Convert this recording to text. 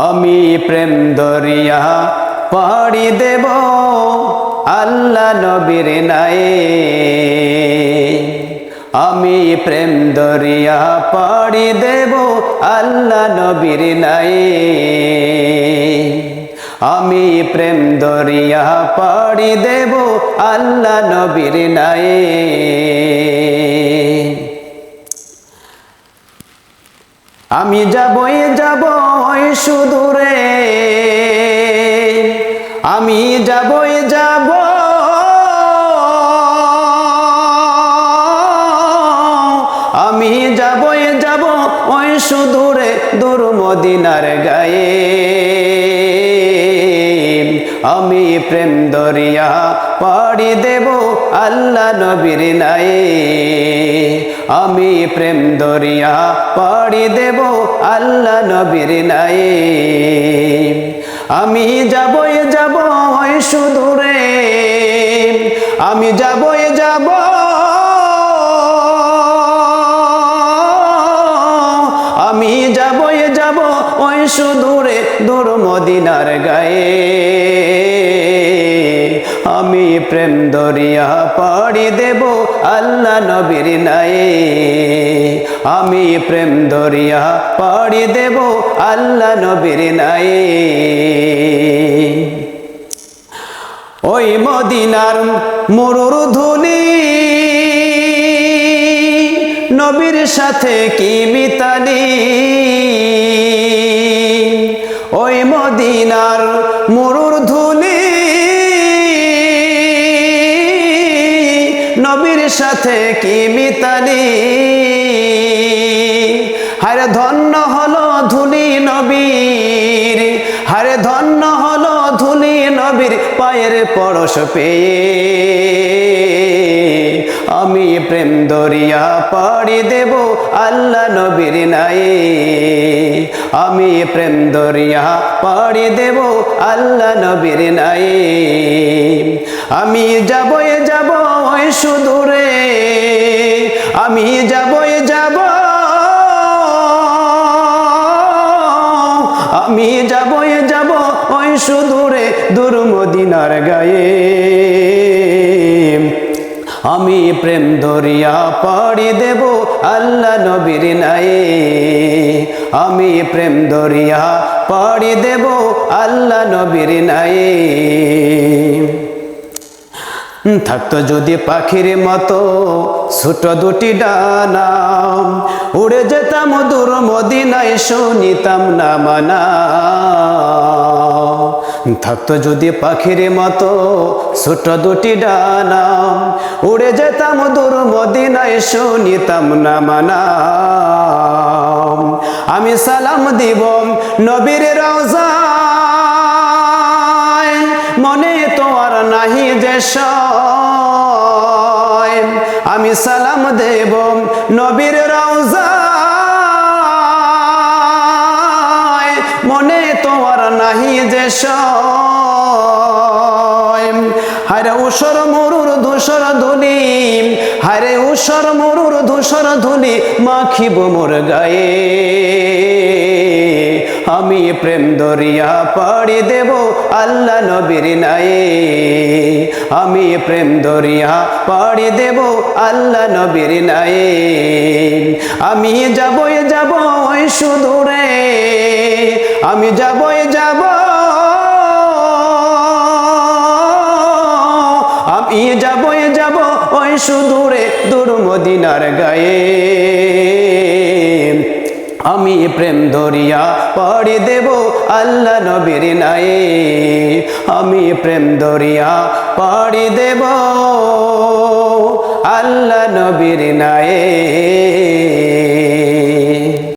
আমি প্রেম দরিয়া পাড়ি দেব আল্লাহ নবীর নায়ে। আমি প্রেম দরিয়া পাড়ি দেব আল্লাহ নবীর নায়ে। আমি প্রেম দরিয়া পাড়ি দেব আল্লাহ নবীর নায়ে। আমি যাবই যাব সুদূরে, আমি যাবই যাব, আমি যাবই যাব ওই সুদূরে দূর মদিনার গায়ে। আমি প্রেম দরিয়া পাড়ি দেব আল্লাহ নবীর নায়ে। আমি প্রেম দরিয়া পাড়ি দেব আল্লাহ নবীর নায়ে। আমি যাবই যাব ওই সুদূরে, আমি যাবই যাব, আমি যাবই যাব ওই সুদূরে দূর মদিনার গায়ে। আমি প্রেম দরিয়া পাড়ি দেব আল্লাহ নবীর নায়ে। আমি প্রেম দরিয়া পাড়ি দেব আল্লাহ নবীর নায়ে। ওই মদিনার মরুর ধুলি নবীর সাথে কি মিতালি। ওই মদিনার মরুর ধুলি নবীর সাথে কি মিতালি। হারে ধন্য হলো ধুলি নবীর, হারে ধন্য হলো ধুলি নবীর পায়ের পরশ পেয়ে। আমি প্রেম দরিয়া পাড়ি দেব আল্লাহ নবীর নায়ে। আমি প্রেম দরিয়া পাড়ি দেব আল্লাহ নবীর নায়ে। আমি যাবই যাব ওই সুদূরে, আমি যাবই যাব, আমি যাবই যাব ওই সুদূরে দূর মদিনার গায়ে। আমি প্রেম দরিয়া পাড়ি দেব আল্লাহ নবীর নায়ে। আমি প্রেম দরিয়া পাড়ি দেব আল্লাহ নবীর নায়ে। থাকতো যদি পাখির মতো ছোট দুটি ডানা, উড়ে যেতাম দূর মদিনায় শুনিতাম না মানা। থাকতো যদি পাখির মতো ছোট দুটি ডানা, উড়ে যেতাম দূর মদিনায় শুনিতাম না মানা। আমি সালাম দিব নবীর রওজায়, মনে তো আর নাহি যে সয়। আমি সালাম দেব নবীর রওজায়, মনে তো আর নাহি যে সয়। হারে উষর মরুর ধূসর ধুলি, হারে উষর মরুর ধূসর ধুলি মাখিব মোর গায়ে। আমি প্রেম দরিয়া পাড়ি দেব আল্লাহ নবীর নায়ে। আমি প্রেম দরিয়া পাড়ি দেব আল্লাহ নবীর নায়ে। আমি যাবই যাব ওই সুদূরে, আমি যাবই যাব, আমি যাবই যাব ওই সুদূরে দূর মদিনার গায়ে। আমি প্রেম দরিয়া পাড়ি দেব আল্লাহ নবীর নায়ে। আমি প্রেম দরিয়া পাড়ি দেব আল্লাহ নবীর নায়ে।